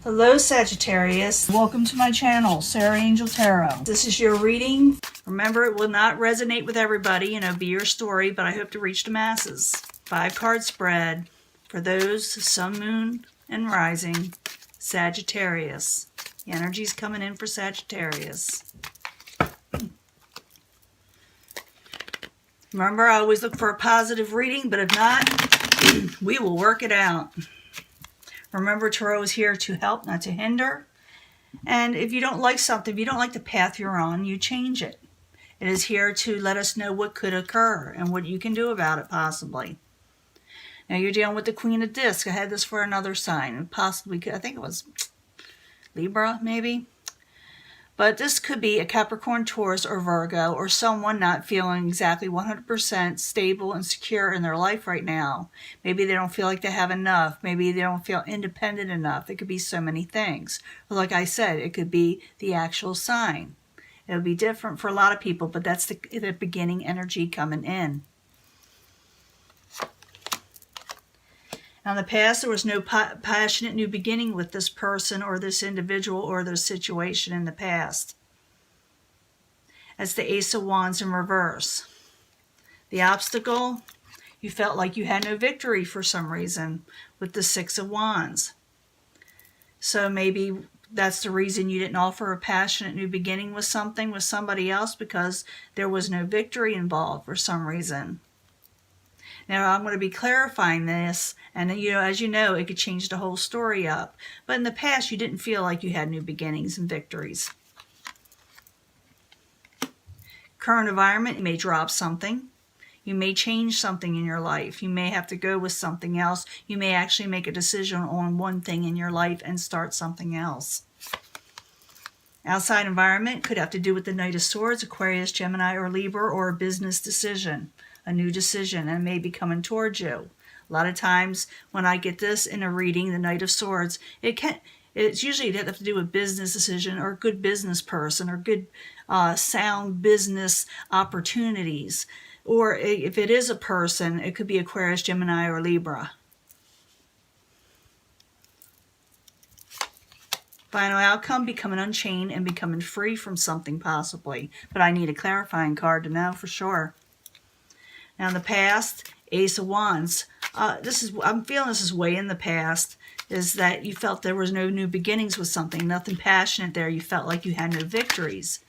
Hello Sagittarius, welcome to my channel, Sarah Angel Tarot. This is your reading. Remember, it will not resonate with everybody, be your story, but I hope to reach the masses. 5-card spread for those Sun, Moon, and Rising Sagittarius. The energy's coming in for Sagittarius. Remember, I always look for a positive reading, but if not, we will work it out. Remember, Tarot is here to help, not to hinder. And if you don't like something, if you don't like the path you're on, you change it. It is here to let us know what could occur and what you can do about it, possibly. Now, you're dealing with the Queen of Discs. I had this for another sign, and possibly, I think it was Libra, maybe. But this could be a Capricorn, Taurus, or Virgo, or someone not feeling exactly 100% stable and secure in their life right now. Maybe they don't feel like they have enough. Maybe they don't feel independent enough. It could be so many things. But like I said, it could be the actual sign. It would be different for a lot of people, but that's the beginning energy coming in. Now, in the past, there was no passionate new beginning with this person or this individual or this situation in the past. That's the Ace of Wands in reverse. The obstacle, you felt like you had no victory for some reason with the Six of Wands. So maybe that's the reason you didn't offer a passionate new beginning with something, with somebody else, because there was no victory involved for some reason. Now, I'm going to be clarifying this, and as you know, it could change the whole story up. But in the past, you didn't feel like you had new beginnings and victories. Current environment, you may drop something. You may change something in your life. You may have to go with something else. You may actually make a decision on one thing in your life and start something else. Outside environment could have to do with the Knight of Swords, Aquarius, Gemini, or Libra, or a business decision. A new decision, and may be coming towards you. A lot of times when I get this in a reading, the Knight of Swords, it's usually it have to do with business decision or a good business person or good sound business opportunities. Or if it is a person, it could be Aquarius, Gemini, or Libra. Final outcome, becoming unchained and becoming free from something possibly. But I need a clarifying card to know for sure. Now, in the past, Ace of Wands. I'm feeling this is way in the past, is that you felt there was no new beginnings with something, nothing passionate there. You felt like you had no victories.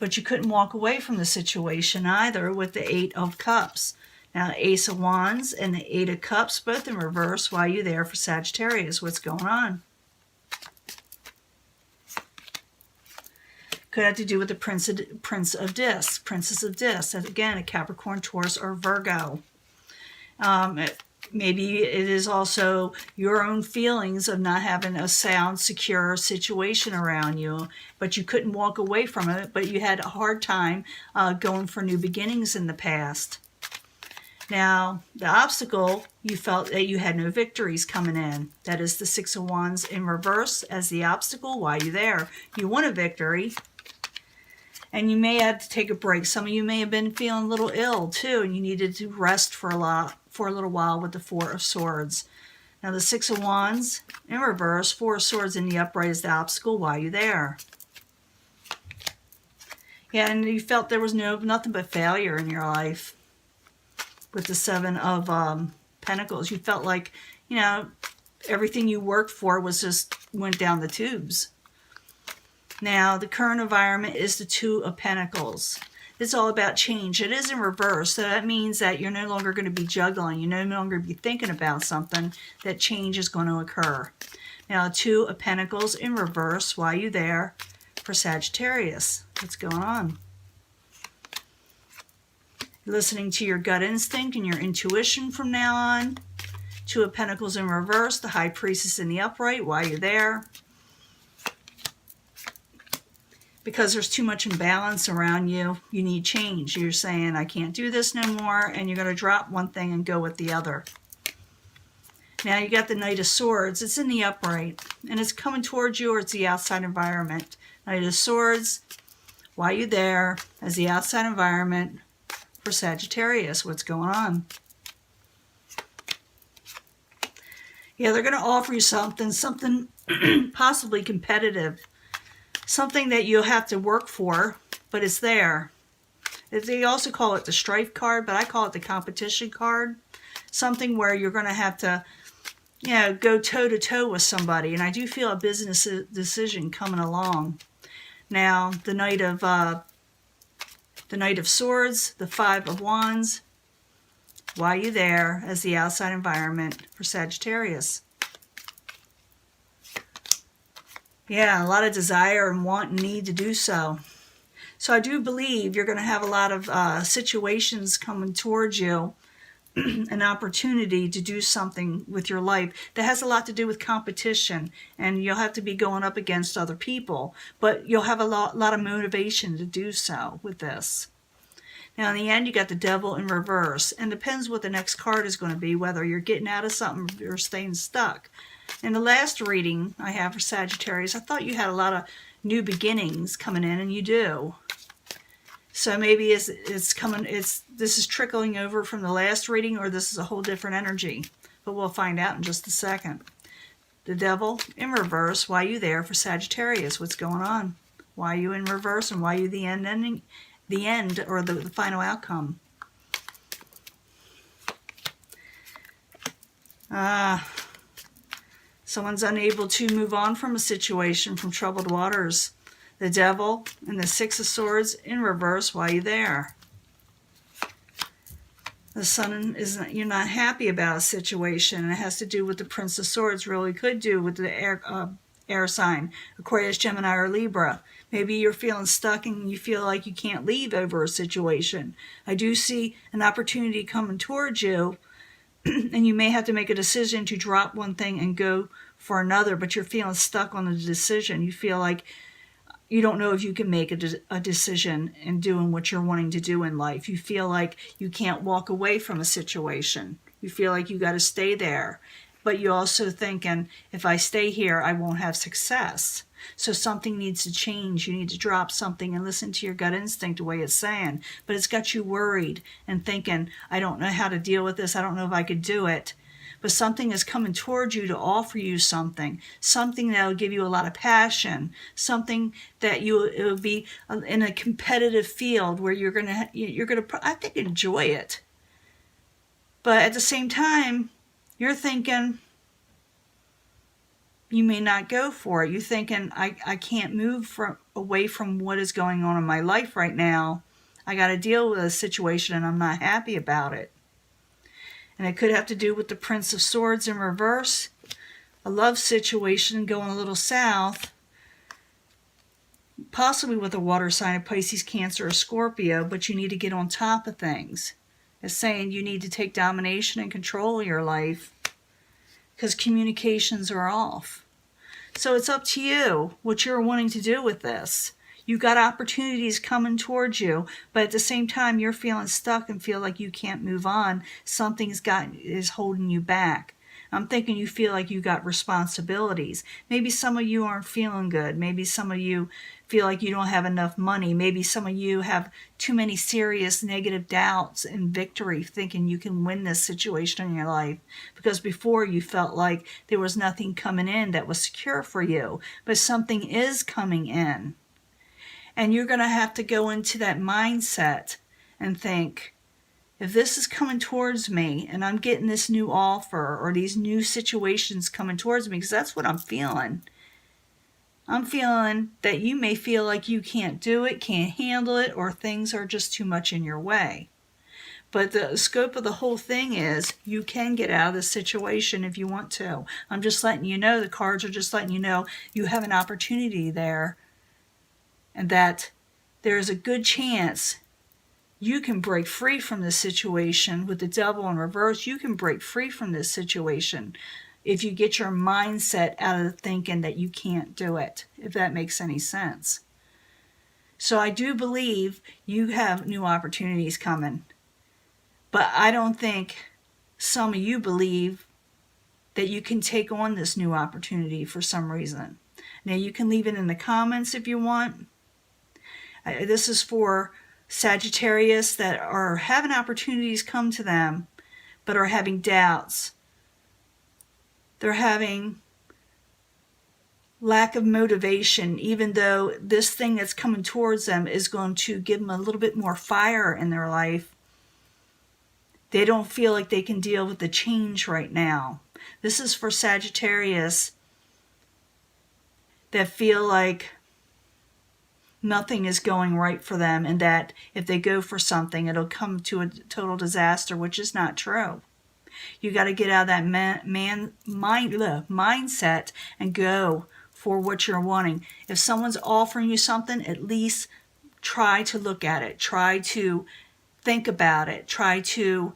But you couldn't walk away from the situation either with the Eight of Cups. Now, Ace of Wands and the Eight of Cups, both in reverse. Why are you there for Sagittarius? What's going on? Could have to do with the Prince of Discs, Princess of Discs. And again, a Capricorn, Taurus, or Virgo. Maybe it is also your own feelings of not having a sound, secure situation around you, but you couldn't walk away from it, but you had a hard time going for new beginnings in the past. Now, the obstacle, you felt that you had no victories coming in. That is the Six of Wands in reverse as the obstacle. Why are you there? You want a victory. And you may have to take a break. Some of you may have been feeling a little ill too, and you needed to rest for a little while with the Four of Swords. Now the Six of Wands in reverse, Four of Swords in the upright is the obstacle. Why are you there? Yeah, and you felt there was nothing but failure in your life. With the Seven of Pentacles, you felt like, everything you worked for went down the tubes. Now, the current environment is the Two of Pentacles. It's all about change. It is in reverse, so that means that you're no longer going to be juggling. You're no longer be thinking about something, that change is going to occur. Now, Two of Pentacles in reverse. Why are you there for Sagittarius? What's going on? You're listening to your gut instinct and your intuition from now on. Two of Pentacles in reverse. The High Priestess in the upright. Why are you there? Because there's too much imbalance around you, you need change. You're saying, I can't do this no more, and you're going to drop one thing and go with the other. Now you got the Knight of Swords. It's in the upright, and it's coming towards you, or it's the outside environment. Knight of Swords, why are you there as the outside environment for Sagittarius? What's going on? Yeah, they're going to offer you something possibly competitive. Something that you'll have to work for, but it's there. They also call it the strife card, but I call it the competition card. Something where you're going to have to, go toe-to-toe with somebody. And I do feel a business decision coming along. Now, the Knight of Swords, the Five of Wands. Why are you there as the outside environment for Sagittarius? Yeah, a lot of desire and want and need to do so. So I do believe you're going to have a lot of situations coming towards you, an opportunity to do something with your life that has a lot to do with competition, and you'll have to be going up against other people, but you'll have a lot of motivation to do so with this. Now, in the end, you got the Devil in reverse, and it depends what the next card is going to be, whether you're getting out of something or staying stuck. In the last reading I have for Sagittarius, I thought you had a lot of new beginnings coming in, and you do. So maybe this is trickling over from the last reading, or this is a whole different energy. But we'll find out in just a second. The Devil in reverse. Why are you there for Sagittarius? What's going on? Why are you in reverse, and why are you the end or the final outcome? Someone's unable to move on from a situation, from troubled waters. The Devil and the Six of Swords in reverse. Why are you there? The Sun you're not happy about a situation, and it has to do with the Prince of Swords. Really could do with the air sign, Aquarius, Gemini, or Libra. Maybe you're feeling stuck and you feel like you can't leave over a situation. I do see an opportunity coming towards you, and you may have to make a decision to drop one thing and go for another, but you're feeling stuck on the decision. You feel like you don't know if you can make a decision in doing what you're wanting to do in life. You feel like you can't walk away from a situation. You feel like you got to stay there. But you're also thinking, if I stay here, I won't have success. So something needs to change. You need to drop something and listen to your gut instinct, the way it's saying. But it's got you worried and thinking, I don't know how to deal with this. I don't know if I could do it. But something is coming towards you to offer you something that will give you a lot of passion, something that it will be in a competitive field where you're gonna I think enjoy it. But at the same time, you're thinking you may not go for it. You're thinking I can't move away from what is going on in my life right now. I got to deal with a situation and I'm not happy about it. And it could have to do with the Prince of Swords in reverse, a love situation going a little south, possibly with a water sign of Pisces, Cancer, or Scorpio, but you need to get on top of things. It's saying you need to take domination and control of your life because communications are off. So it's up to you what you're wanting to do with this. You've got opportunities coming towards you, but at the same time, you're feeling stuck and feel like you can't move on. Something is holding you back. I'm thinking you feel like you got responsibilities. Maybe some of you aren't feeling good. Maybe some of you feel like you don't have enough money. Maybe some of you have too many serious negative doubts in victory, thinking you can win this situation in your life. Because before you felt like there was nothing coming in that was secure for you, but something is coming in. And you're going to have to go into that mindset and think, if this is coming towards me and I'm getting this new offer or these new situations coming towards me, because that's what I'm feeling. I'm feeling that you may feel like you can't do it, can't handle it, or things are just too much in your way. But the scope of the whole thing is you can get out of this situation if you want to. I'm just letting you know, the cards are just letting you know you have an opportunity there. And that there is a good chance you can break free from this situation. With the Devil in reverse, you can break free from this situation if you get your mindset out of thinking that you can't do it, if that makes any sense. So I do believe you have new opportunities coming. But I don't think some of you believe that you can take on this new opportunity for some reason. Now, you can leave it in the comments if you want. This is for Sagittarius that are having opportunities come to them, but are having doubts. They're having lack of motivation, even though this thing that's coming towards them is going to give them a little bit more fire in their life. They don't feel like they can deal with the change right now. This is for Sagittarius that feel like nothing is going right for them, and that if they go for something, it'll come to a total disaster, which is not true. You got to get out of that mindset and go for what you're wanting. If someone's offering you something, at least try to look at it. Try to think about it. Try to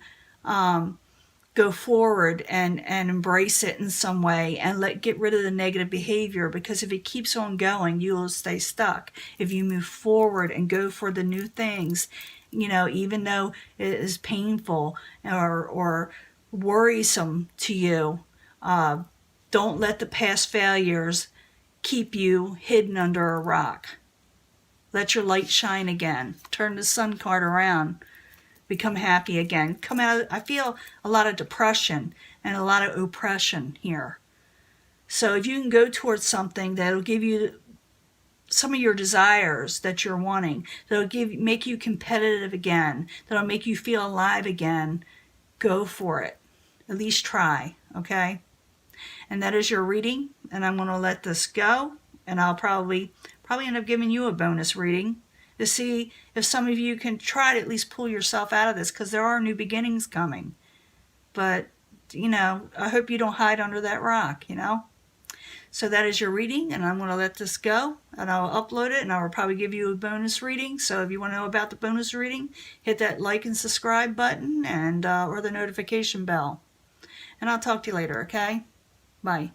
go forward and embrace it in some way, and get rid of the negative behavior, because if it keeps on going, you will stay stuck. If you move forward and go for the new things, even though it is painful or worrisome to you, don't let the past failures keep you hidden under a rock. Let your light shine again. Turn the sun card around. Become happy again. Come out. I feel a lot of depression and a lot of oppression here. So if you can go towards something that'll give you some of your desires that you're wanting, that'll make you competitive again, that'll make you feel alive again, go for it. At least try, okay? And that is your reading, and I'm going to let this go, and I'll probably end up giving you a bonus reading to see if some of you can try to at least pull yourself out of this, because there are new beginnings coming. But, I hope you don't hide under that rock, So that is your reading, and I'm going to let this go, and I'll upload it, and I will probably give you a bonus reading. So if you want to know about the bonus reading, hit that like and subscribe button, and or the notification bell. And I'll talk to you later, okay? Bye.